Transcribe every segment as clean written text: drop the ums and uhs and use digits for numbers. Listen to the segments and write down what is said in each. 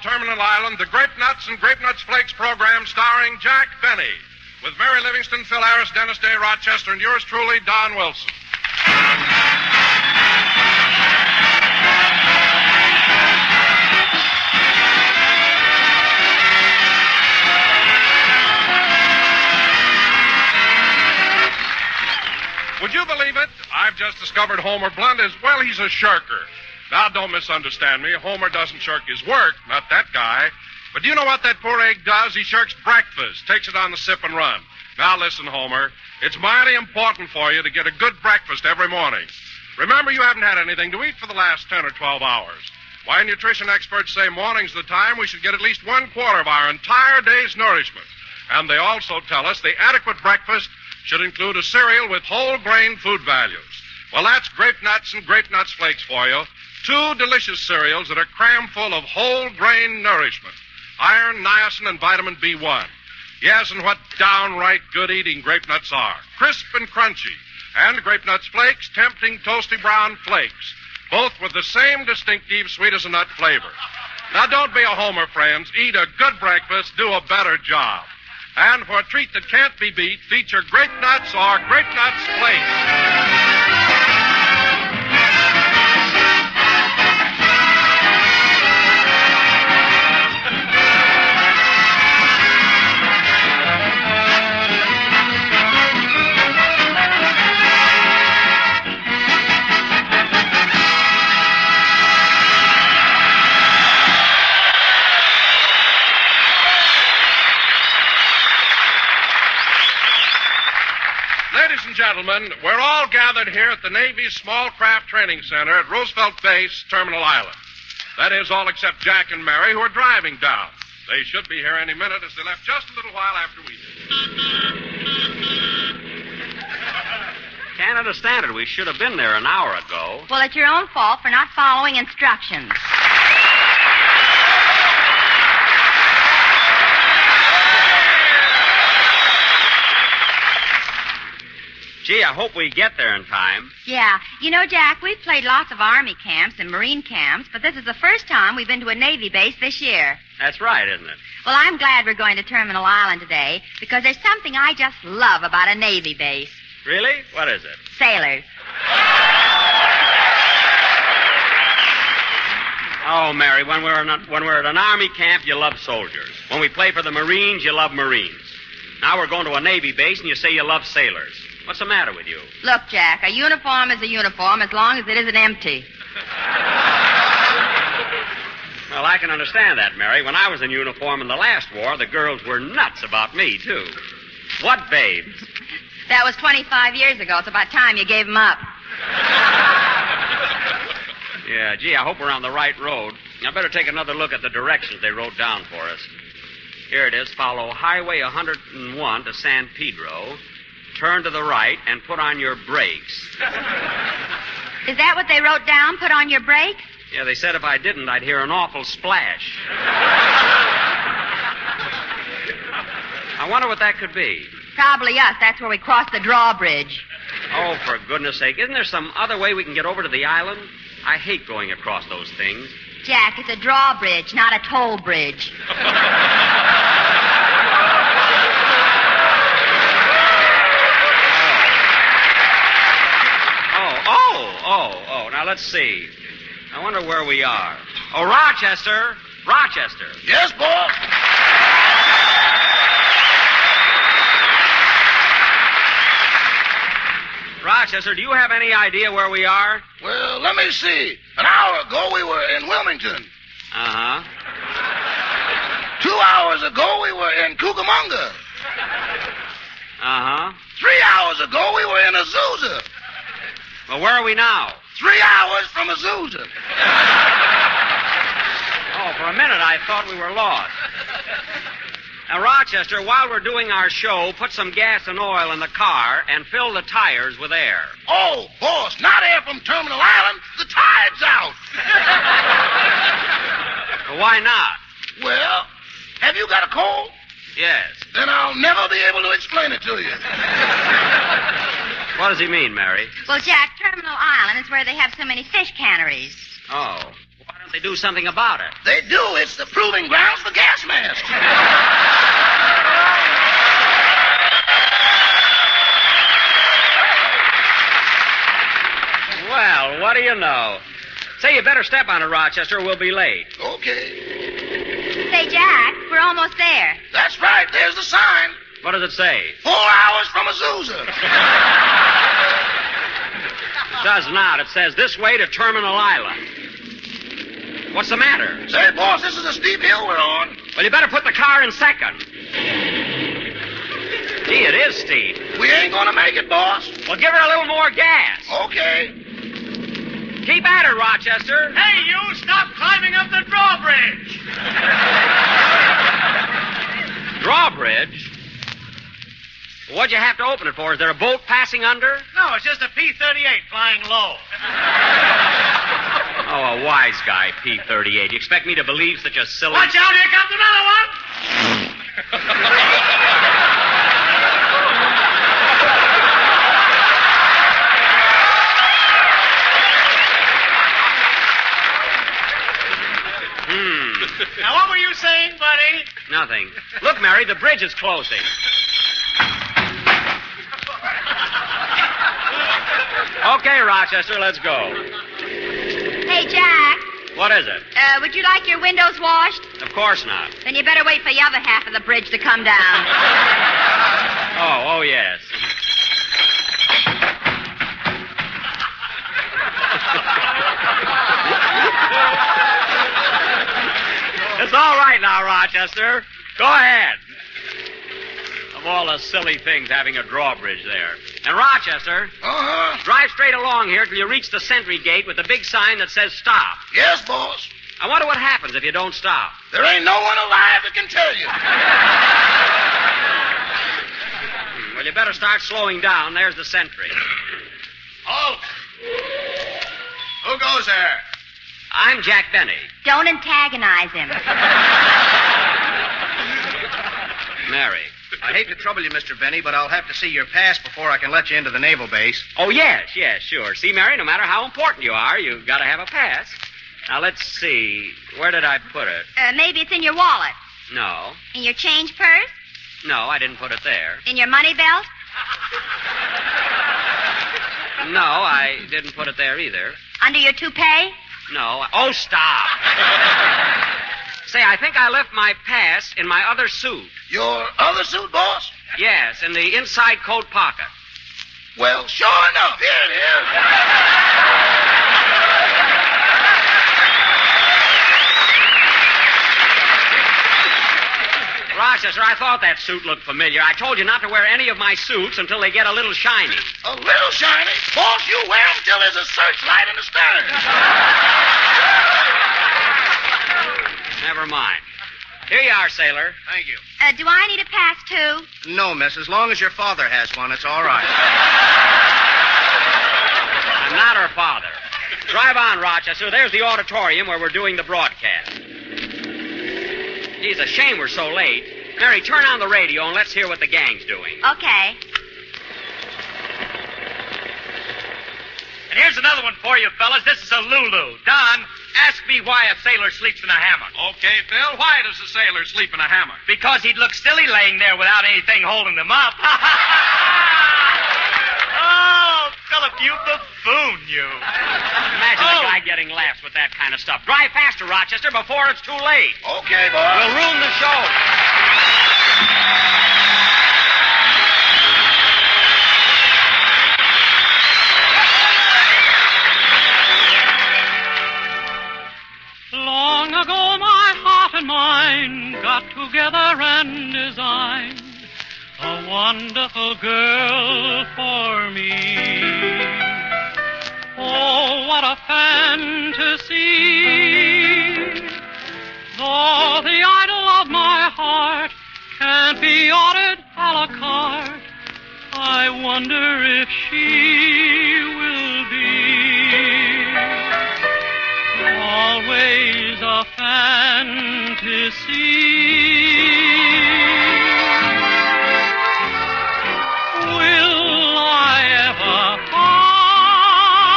Terminal Island, the Grape Nuts and Grape Nuts Flakes program starring Jack Benny, with Mary Livingston, Phil Harris, Dennis Day, Rochester, and yours truly, Don Wilson. Would you believe it? I've just discovered Homer Blunt is, well, he's a shirker. Now, don't misunderstand me. Homer doesn't shirk his work, not that guy. But do you know what that poor egg does? He shirks breakfast, takes it on the sip and run. Now, listen, Homer. It's mighty important for you to get a good breakfast every morning. Remember, you haven't had anything to eat for the last 10 or 12 hours. Why, nutrition experts say morning's the time we should get at least 1/4 of our entire day's nourishment. And they also tell us the adequate breakfast should include a cereal with whole grain food values. Well, that's Grape Nuts and Grape Nuts Flakes for you. 2 delicious cereals that are crammed full of whole grain nourishment. Iron, niacin, and vitamin B1. Yes, and what downright good eating Grape Nuts are. Crisp and crunchy. And Grape Nuts Flakes, tempting toasty brown flakes. Both with the same distinctive sweet-as-a-nut flavor. Now, don't be a homer, friends. Eat a good breakfast. Do a better job. And for a treat that can't be beat, feature Grape Nuts or Grape Nuts Flakes. Ladies and gentlemen, we're all gathered here at the Navy's Small Craft Training Center at Roosevelt Base, Terminal Island. That is, all except Jack and Mary, who are driving down. They should be here any minute, as they left just a little while after we did. Can't understand it. We should have been there an hour ago. Well, it's your own fault for not following instructions. Gee, I hope we get there in time. Yeah. You know, Jack, we've played lots of Army camps and Marine camps, but this is the first time we've been to a Navy base this year. That's right, isn't it? Well, I'm glad we're going to Terminal Island today because there's something I just love about a Navy base. Really? What is it? Sailors. Oh, Mary, when we're at an Army camp, you love soldiers. When we play for the Marines, you love Marines. Now we're going to a Navy base, and you say you love sailors. What's the matter with you? Look, Jack, a uniform is a uniform as long as it isn't empty. Well, I can understand that, Mary. When I was in uniform in the last war, the girls were nuts about me, too. What babes? That was 25 years ago. It's about time you gave them up. Yeah, gee, I hope we're on the right road. I better take another look at the directions they wrote down for us. Here it is. Follow Highway 101 to San Pedro. Turn to the right and put on your brakes. Is that what they wrote down? Put on your brakes? Yeah, they said if I didn't, I'd hear an awful splash. I wonder what that could be. Probably us. That's where we crossed the drawbridge. Oh, for goodness sake. Isn't there some other way we can get over to the island? I hate going across those things. Jack, it's a drawbridge, not a toll bridge. Oh, now let's see. I wonder where we are. Oh, Rochester. Rochester. Yes, boss? Rochester, do you have any idea where we are? Well, let me see. An hour ago, we were in Wilmington. Uh-huh. 2 hours ago, we were in Cucamonga. Uh-huh. 3 hours ago, we were in Azusa. Well, where are we now? 3 hours from Azusa. Oh, for a minute I thought we were lost. Now, Rochester, while we're doing our show, put some gas and oil in the car and fill the tires with air. Oh, boss, not air from Terminal Island. The tide's out. Well, why not? Well, have you got a cold? Yes. Then I'll never be able to explain it to you. What does he mean, Mary? Well, Jack, Terminal Island is where they have so many fish canneries. Oh. Why don't they do something about it? They do. It's the proving grounds for gas masks. Well, what do you know? Say, you better step on it, Rochester, or we'll be late. Okay. Say, Jack, we're almost there. That's right. There's the sign. What does it say? 4 hours from Azusa. It does not. It says this way to Terminal Island. What's the matter? Say, boss, this is a steep hill we're on. Well, you better put the car in second. Gee, it is steep. We ain't gonna make it, boss. Well, give her a little more gas. Okay. Keep at her, Rochester. Hey, you, stop climbing up the drawbridge. Drawbridge? What'd you have to open it for? Is there a boat passing under? No, it's just a P-38 flying low. Oh, a wise guy, P-38. You expect me to believe such a silly... Watch out, here comes another one. Now, what were you saying, buddy? Nothing. Look, Mary, the bridge is closing. Okay, Rochester, let's go. Hey, Jack, What is it? would you like your windows washed? Of course not. Then you better wait for the other half of the bridge to come down. Oh, yes. It's all right now, Rochester. Go ahead. Of all the silly things, having a drawbridge there. And Rochester, Uh-huh. drive straight along here till you reach the sentry gate with the big sign that says stop. Yes, boss. I wonder what happens if you don't stop. There ain't no one alive that can tell you. Well, you better start slowing down. There's the sentry. Halt. Who goes there? I'm Jack Benny. Don't antagonize him. Mary. I hate to trouble you, Mr. Benny, but I'll have to see your pass before I can let you into the naval base. Oh, yes, sure. See, Mary, no matter how important you are, you've got to have a pass. Now, let's see. Where did I put it? Maybe it's in your wallet. No. In your change purse? No, I didn't put it there. In your money belt? No, I didn't put it there either. Under your toupee? No. Oh, stop. Say, I think I left my pass in my other suit. Your other suit, boss? Yes, in the inside coat pocket. Well, sure enough. Here it is. Rochester, I thought that suit looked familiar. I told you not to wear any of my suits until they get a little shiny. A little shiny? Boss, you wear them till there's a searchlight in the stern. Never mind. Here you are, sailor. Thank you. Do I need a pass, too? No, miss. As long as your father has one, it's all right. I'm not her father. Drive on, Rochester. There's the auditorium where we're doing the broadcast. Gee, it's a shame we're so late. Mary, turn on the radio and let's hear what the gang's doing. Okay. And here's another one for you, fellas. This is a Lulu. Don, ask me why a sailor sleeps in a hammock. Okay, Phil, why does a sailor sleep in a hammock? Because he'd look silly laying there without anything holding them up. Oh, Philip, you buffoon, you. Imagine a guy getting laughs with that kind of stuff. Drive faster, Rochester, before it's too late. Okay, boss. We'll ruin the show. Long ago, my heart and mind got together and designed a wonderful girl for me. Oh, what a fantasy! Though the idol of my heart can't be ordered a la carte, I wonder if she will be always a fantasy. Will I ever find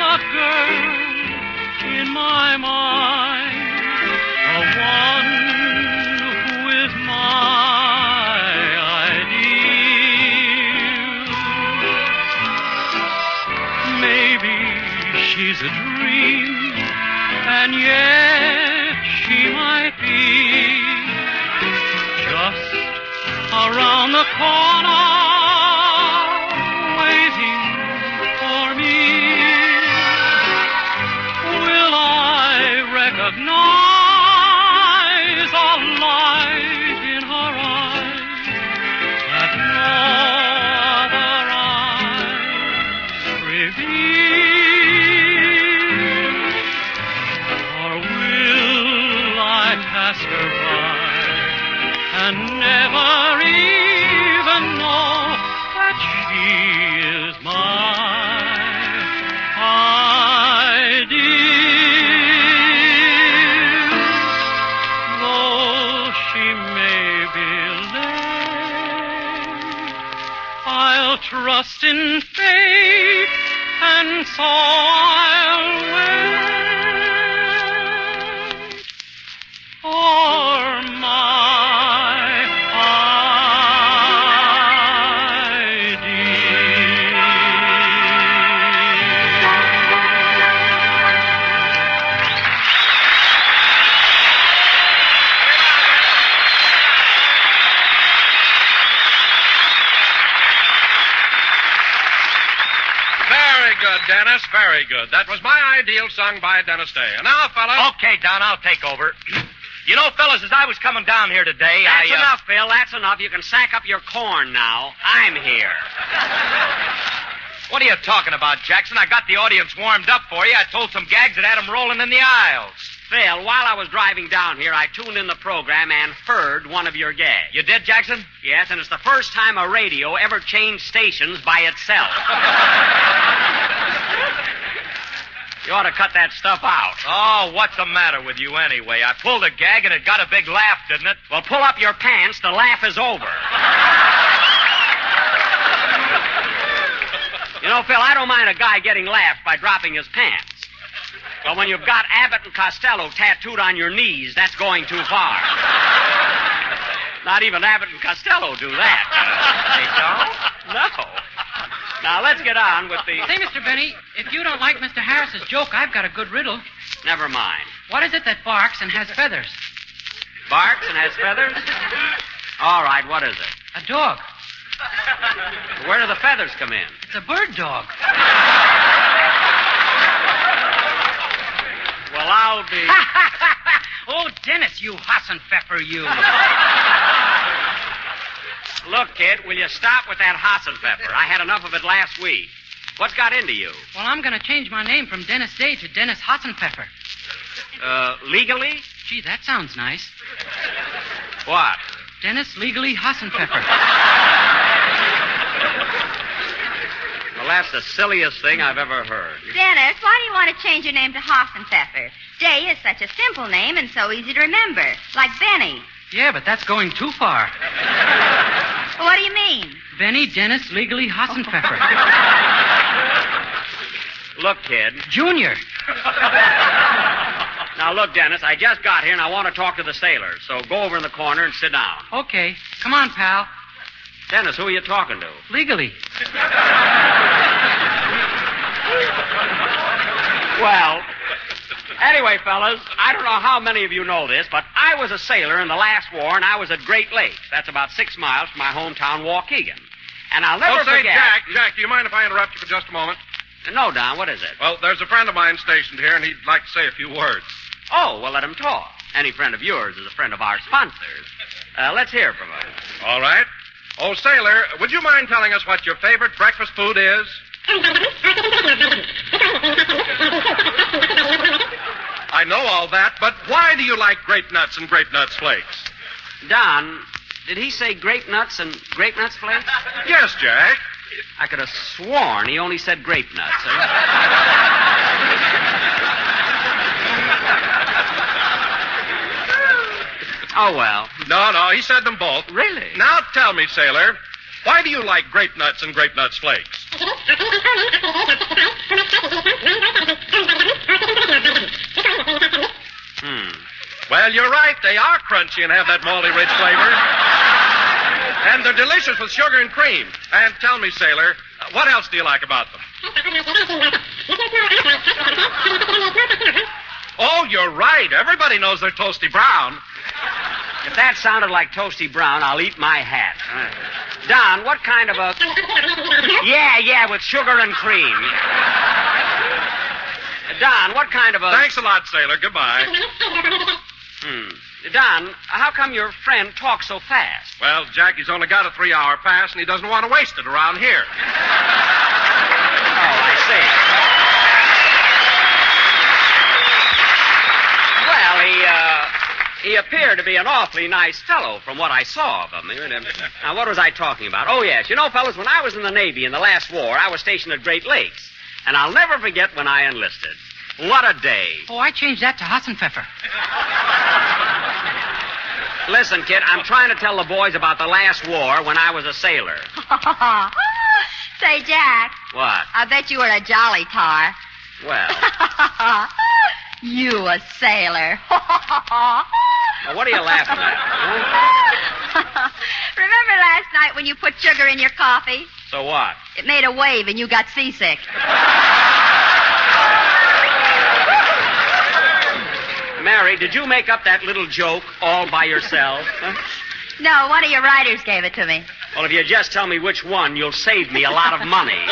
the girl in my mind? just around the corner, waiting for me. Will I recognize a light in her eyes that no other eyes reveal? Or will I pass her by and never even know that she is my ideal? Though she may be late, I'll trust in fate, and so I'll wait for my Very good, Dennis. Very good. That was My Ideal, sung by Dennis Day. And now, fellas. Okay, Don, I'll take over. You know, fellas, as I was coming down here today, That's enough, Phil. That's enough. You can sack up your corn now. I'm here. What are you talking about, Jackson? I got the audience warmed up for you. I told some gags that had them rolling in the aisles. Phil, while I was driving down here, I tuned in the program and heard one of your gags. You did, Jackson? Yes, and it's the first time a radio ever changed stations by itself. You ought to cut that stuff out. Oh, what's the matter with you anyway? I pulled a gag and it got a big laugh, didn't it? Well, pull up your pants. The laugh is over. You know, Phil, I don't mind a guy getting laughed by dropping his pants. But when you've got Abbott and Costello tattooed on your knees, that's going too far. Not even Abbott and Costello do that. They don't? No. Now, let's get on with the... Say, Mr. Benny, if you don't like Mr. Harris's joke, I've got a good riddle. Never mind. What is it that barks and has feathers? Barks and has feathers? All right, what is it? A dog. Where do the feathers come in? It's a bird dog. Well, I'll be... Oh, Dennis, you Hassenpfeffer, you. Look, kid, will you stop with that Hassenpfeffer? I had enough of it last week. What's got into you? Well, I'm going to change my name from Dennis Day to Dennis Hassenpfeffer. Legally? Gee, that sounds nice. What? Dennis Legally Hassenpfeffer. Well, that's the silliest thing I've ever heard. Dennis, why do you want to change your name to Hassenpfeffer? Day is such a simple name and so easy to remember, like Benny. Yeah, but that's going too far. Well, what do you mean? Benny Dennis Legally Hassenpfeffer. Look, kid. Junior. Now, look, Dennis, I just got here and I want to talk to the sailors, so go over in the corner and sit down. Okay. Come on, pal. Dennis, who are you talking to? Legally. Well, anyway, fellas, I don't know how many of you know this, but I was a sailor in the last war, and I was at Great Lakes. That's about 6 miles from my hometown, Waukegan. And I'll never say, forget... Jack, do you mind if I interrupt you for just a moment? No, Don, what is it? Well, there's a friend of mine stationed here, and he'd like to say a few words. Oh, well, let him talk. Any friend of yours is a friend of our sponsors. Let's hear from him. All right. Oh, sailor, would you mind telling us what your favorite breakfast food is? I know all that, but why do you like grape nuts and grape nuts flakes? Don, did he say grape nuts and grape nuts flakes? Yes, Jack. I could have sworn he only said grape nuts. Oh, well. No, he said them both. Really? Now tell me, sailor, why do you like grape nuts and grape nuts flakes? Well, you're right. They are crunchy and have that malty rich flavor. And they're delicious with sugar and cream. And tell me, sailor, what else do you like about them? Oh, you're right. Everybody knows they're toasty brown. If that sounded like Toasty Brown, I'll eat my hat. Don, what kind of a... Yeah, with sugar and cream. Don, what kind of a... Thanks a lot, sailor. Goodbye. Don, how come your friend talks so fast? Well, Jackie's only got a 3-hour pass, and he doesn't want to waste it around here. Oh, I see. Well, he appeared to be an awfully nice fellow from what I saw of him. Now, what was I talking about? Oh, yes. You know, fellas, when I was in the Navy in the last war, I was stationed at Great Lakes. And I'll never forget when I enlisted. What a day. Oh, I changed that to Hassenpfeffer. Listen, kid, I'm trying to tell the boys about the last war when I was a sailor. Say, Jack. What? I bet you were a jolly tar. Well. You a sailor. Well, what are you laughing at? Huh? Remember last night when you put sugar in your coffee? So what? It made a wave and you got seasick. Mary, did you make up that little joke all by yourself? Huh? No, one of your writers gave it to me. Well, if you just tell me which one, you'll save me a lot of money.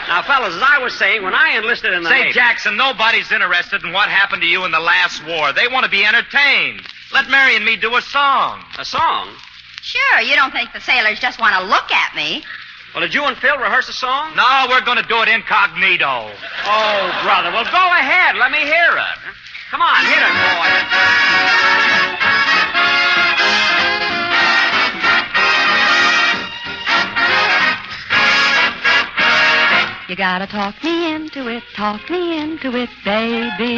Now, fellas, as I was saying, when I enlisted in the Navy... Say, Jackson, nobody's interested in what happened to you in the last war. They want to be entertained. Let Mary and me do a song. A song? Sure, you don't think the sailors just want to look at me. Well, did you and Phil rehearse a song? No, we're going to do it incognito. Oh, brother. Well, go ahead. Let me hear it. Come on, hit it, boy. You gotta talk me into it, baby.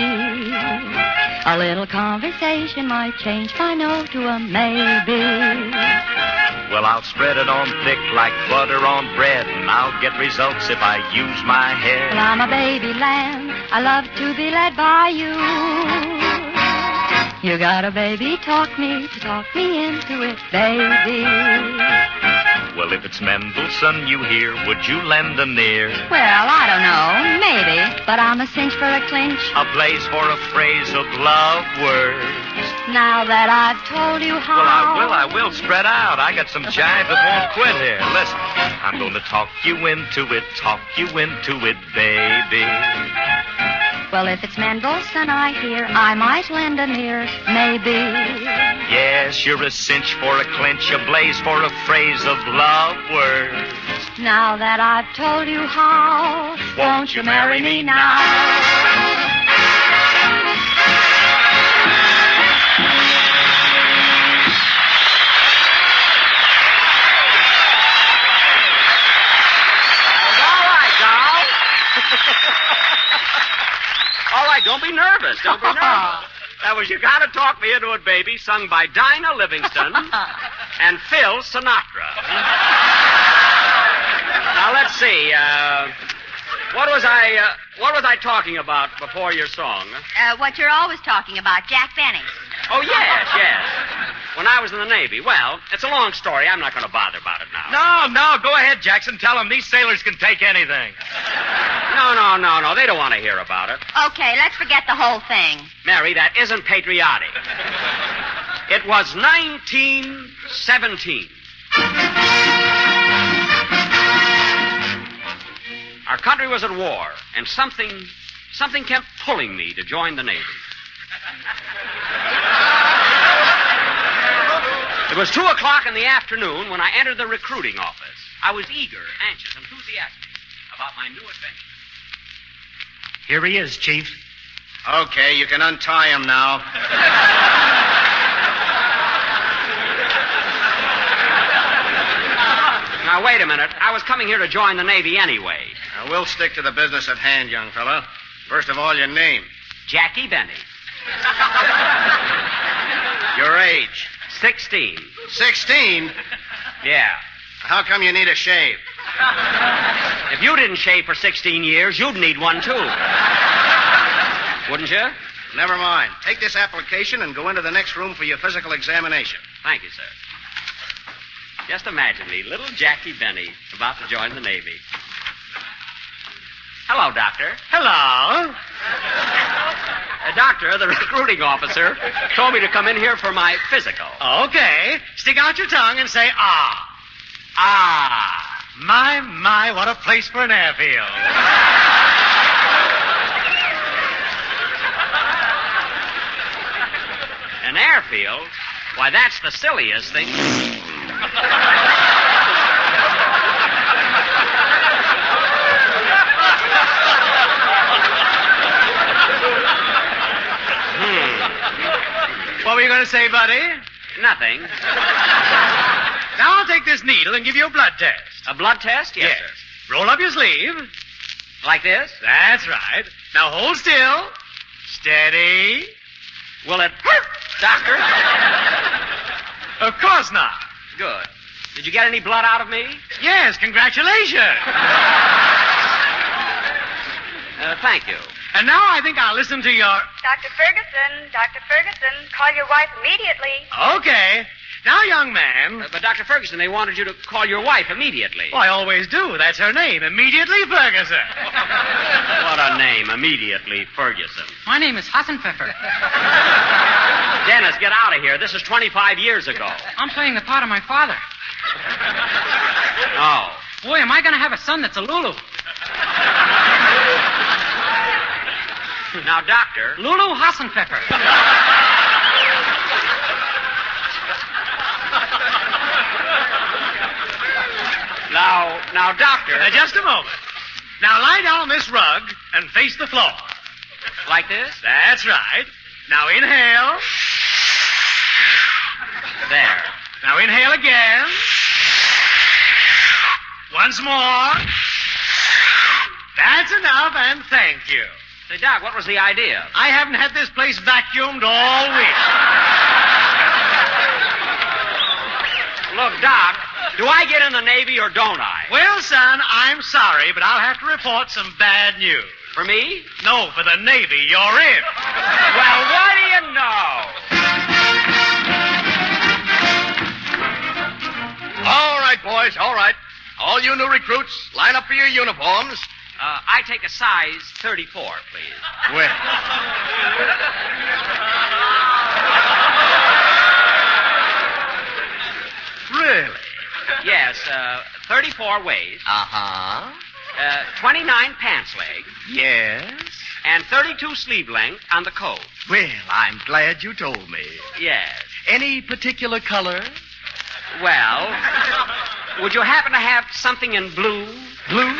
A little conversation might change my no to a maybe. Well, I'll spread it on thick like butter on bread, and I'll get results if I use my head. Well, I'm a baby lamb. I love to be led by you. You got a baby, talk me into it, baby. Well, if it's Mendelssohn you hear, would you lend an ear? Well, I don't know, maybe, but I'm a cinch for a clinch. A place for a phrase of love words. Now that I've told you how. Well, I will spread out. I got some jive that won't quit here. Listen, I'm going to talk you into it, baby. Well, if it's Mendelssohn I hear, I might lend an ear, maybe. Yes, you're a cinch for a clinch, a blaze for a phrase of love words. Now that I've told you how, won't you marry me now? All right, don't be nervous. That was You Gotta Talk Me Into It, Baby, sung by Dinah Livingston and Phil Sinatra. Now, let's see. What was I talking about before your song? What you're always talking about, Jack Benny. Oh, yes. When I was in the Navy. Well, it's a long story. I'm not going to bother about it now. No, go ahead, Jackson. Tell them these sailors can take anything. No. They don't want to hear about it. Okay, let's forget the whole thing. Mary, that isn't patriotic. It was 1917. Our country was at war, and something kept pulling me to join the Navy. It was 2:00 in the afternoon when I entered the recruiting office. I was eager, anxious, enthusiastic about my new adventure. Here he is, Chief. Okay, you can untie him now. Now, wait a minute. I was coming here to join the Navy anyway. Now, we'll stick to the business at hand, young fella. First of all, your name. Jackie Benny. Your age. 16. 16? Yeah. How come you need a shave? If you didn't shave for 16 years, you'd need one, too. Wouldn't you? Never mind. Take this application and go into the next room for your physical examination. Thank you, sir. Just imagine me, little Jackie Benny, about to join the Navy. Hello, Doctor. Hello. Doctor, the recruiting officer told me to come in here for my physical. Okay. Stick out your tongue and say, ah. Ah. My, what a place for an airfield. An airfield? Why, that's the silliest thing. What were you going to say, buddy? Nothing. Now I'll take this needle and give you a blood test. A blood test? Yes, sir. Roll up your sleeve. Like this? That's right. Now hold still. Steady. Will it hurt, Doctor? Of course not. Good. Did you get any blood out of me? Yes, congratulations. Thank you. And now I think I'll listen to your... Dr. Ferguson, call your wife immediately. Okay. Now, young man... But, Dr. Ferguson, they wanted you to call your wife immediately. Well, I always do. That's her name. Immediately Ferguson. What a name. Immediately Ferguson. My name is Hassenpfeffer. Dennis, get out of here. This is 25 years ago. I'm playing the part of my father. Oh. Boy, am I going to have a son that's a Lulu. Now, Doctor... Lulu Hassenpfeffer. Now, Doctor... Just a moment. Now, lie down on this rug and face the floor. Like this? That's right. Now, inhale. There. Now, inhale again. Once more. That's enough, and thank you. Say, Doc, what was the idea? I haven't had this place vacuumed all week. Look, Doc, do I get in the Navy or don't I? Well, son, I'm sorry, but I'll have to report some bad news. For me? No, for the Navy you're in. Well, what do you know? All right, boys, all right. All you new recruits, line up for your uniforms. I take a size 34, please. Well. Really? Yes, 34 waist. Uh-huh. 29 pants leg. Yes. And 32 sleeve length on the coat. Well, I'm glad you told me. Yes. Any particular color? Well, would you happen to have something in blue? Blue?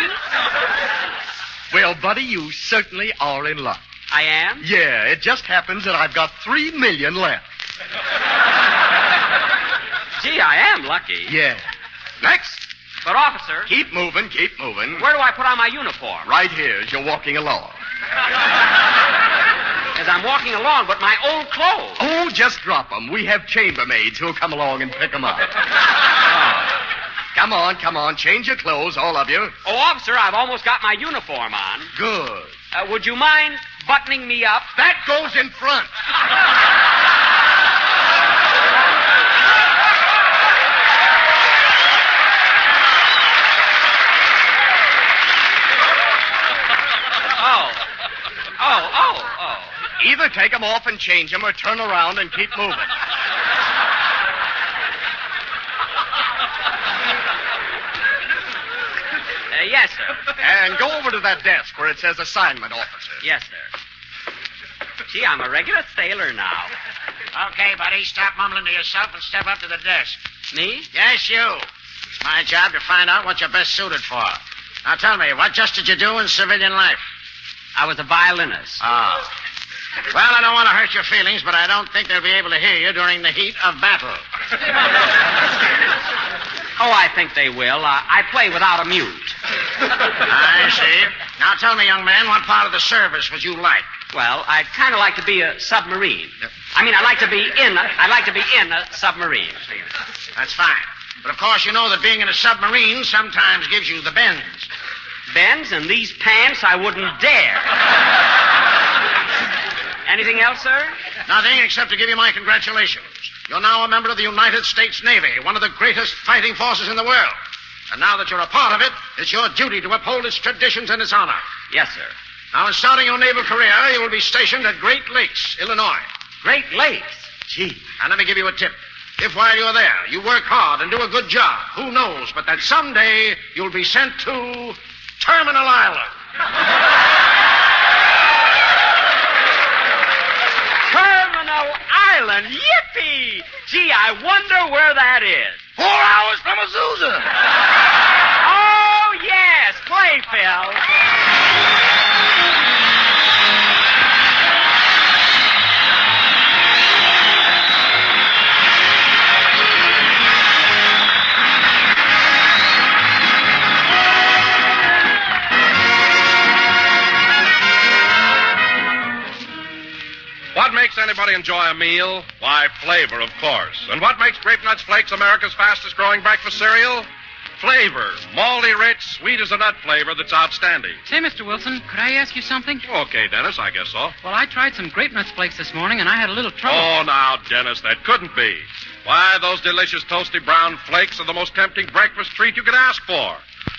Well, buddy, you certainly are in luck. I am? Yeah, it just happens that I've got 3 million left. Gee, I am lucky. Yeah. Next. But, officer... Keep moving, keep moving. Where do I put on my uniform? Right here as you're walking along. As I'm walking along, but my old clothes. Oh, just drop them. We have chambermaids who'll come along and pick them up. Come on. Change your clothes, all of you. Oh, officer, I've almost got my uniform on. Good. Would you mind buttoning me up? That goes in front. Oh. Either take them off and change them or turn around and keep moving. Yes, sir. And go over to that desk where it says assignment officer. Yes, sir. Gee, I'm a regular sailor now. Okay, buddy, stop mumbling to yourself and step up to the desk. Me? Yes, you. It's my job to find out what you're best suited for. Now tell me, what just did you do in civilian life? I was a violinist. Oh. Well, I don't want to hurt your feelings, but I don't think they'll be able to hear you during the heat of battle. Oh, I think they will. I play without a mute. I see. Now tell me, young man, what part of the service would you like? Well, I'd kind of like to be a submarine. I mean, I'd like to be in a submarine. That's fine. But of course, you know that being in a submarine sometimes gives you the bends. Bends and these pants, I wouldn't dare. Anything else, sir? Nothing except to give you my congratulations. You're now a member of the United States Navy, one of the greatest fighting forces in the world. And now that you're a part of it, it's your duty to uphold its traditions and its honor. Yes, sir. Now, in starting your naval career, you will be stationed at Great Lakes, Illinois. Great Lakes? Gee. And let me give you a tip. If while you're there, you work hard and do a good job, who knows but that someday you'll be sent to Terminal Island. Terminal Island? Yippee! Gee, I wonder where that is. 4 hours from Azusa. Oh, yes. Play, Phil. What makes anybody enjoy a meal? Why, flavor, of course. And what makes Grape Nuts Flakes America's fastest growing breakfast cereal? Flavor. Malty rich, sweet as a nut flavor that's outstanding. Say, Mr. Wilson, could I ask you something? Okay, Dennis, I guess so. Well, I tried some Grape Nuts Flakes this morning, and I had a little trouble. Oh, now, Dennis, that couldn't be. Why, those delicious toasty brown flakes are the most tempting breakfast treat you could ask for.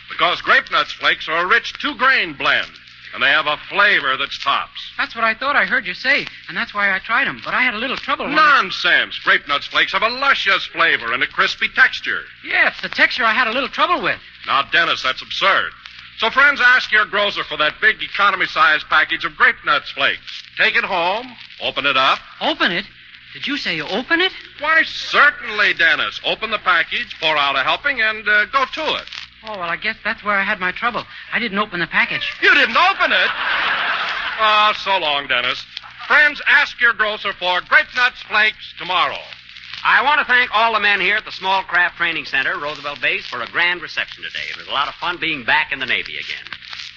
Because Grape Nuts Flakes are a rich two-grain blend. And they have a flavor that's tops. That's what I thought I heard you say, and that's why I tried them. But I had a little trouble. Nonsense. Grape Nuts Flakes have a luscious flavor and a crispy texture. Yeah, it's the texture I had a little trouble with. Now, Dennis, that's absurd. So, friends, ask your grocer for that big economy-sized package of Grape Nuts Flakes. Take it home, open it up. Open it? Did you say open it? Why, certainly, Dennis. Open the package, pour out a helping, and go to it. Oh, well, I guess that's where I had my trouble. I didn't open the package. You didn't open it? So long, Dennis. Friends, ask your grocer for Grape Nuts Flakes tomorrow. I want to thank all the men here at the Small Craft Training Center, Roosevelt Base, for a grand reception today. It was a lot of fun being back in the Navy again.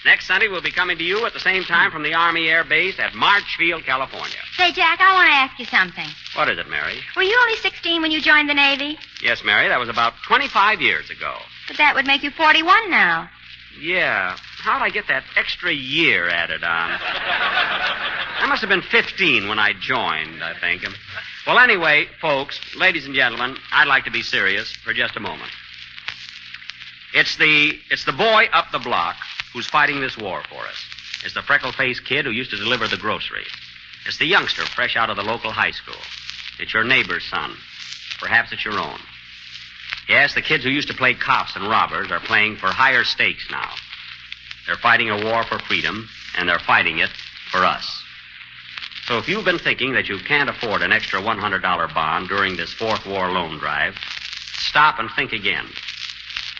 Next Sunday, we'll be coming to you at the same time from the Army Air Base at Marchfield, California. Say, Jack, I want to ask you something. What is it, Mary? Were you only 16 when you joined the Navy? Yes, Mary, that was about 25 years ago. But that would make you 41 now. Yeah. How'd I get that extra year added on? I must have been 15 when I joined, I think. Well, anyway, folks, ladies and gentlemen, I'd like to be serious for just a moment. It's the boy up the block who's fighting this war for us. It's the freckle-faced kid who used to deliver the groceries. It's the youngster fresh out of the local high school. It's your neighbor's son. Perhaps it's your own. Yes, the kids who used to play cops and robbers are playing for higher stakes now. They're fighting a war for freedom, and they're fighting it for us. So if you've been thinking that you can't afford an extra $100 bond during this fourth war loan drive, stop and think again.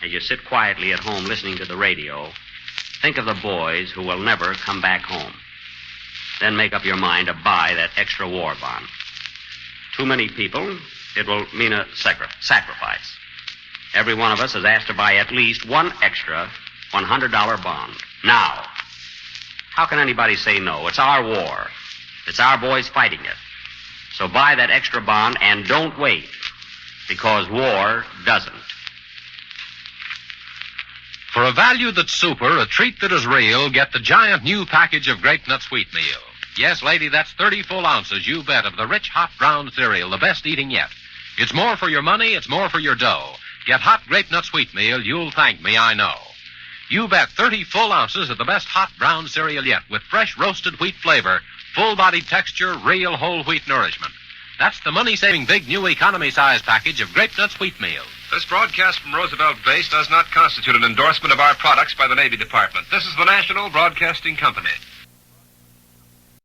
As you sit quietly at home listening to the radio, think of the boys who will never come back home. Then make up your mind to buy that extra war bond. Too many people, it will mean a sacrifice. Every one of us is asked to buy at least one extra $100 bond. Now, how can anybody say no? It's our war. It's our boys fighting it. So buy that extra bond and don't wait, because war doesn't. For a value that's super, a treat that is real, get the giant new package of Grape Nuts Wheatmeal. Yes, lady, that's 30 full ounces, you bet, of the rich, hot brown cereal, the best eating yet. It's more for your money, it's more for your dough. Get hot Grape Nuts Wheatmeal, you'll thank me, I know. You bet 30 full ounces of the best hot brown cereal yet, with fresh roasted wheat flavor, full-bodied texture, real whole wheat nourishment. That's the money-saving big new economy-size package of Grape Nuts Wheatmeal. This broadcast from Roosevelt Base does not constitute an endorsement of our products by the Navy Department. This is the National Broadcasting Company.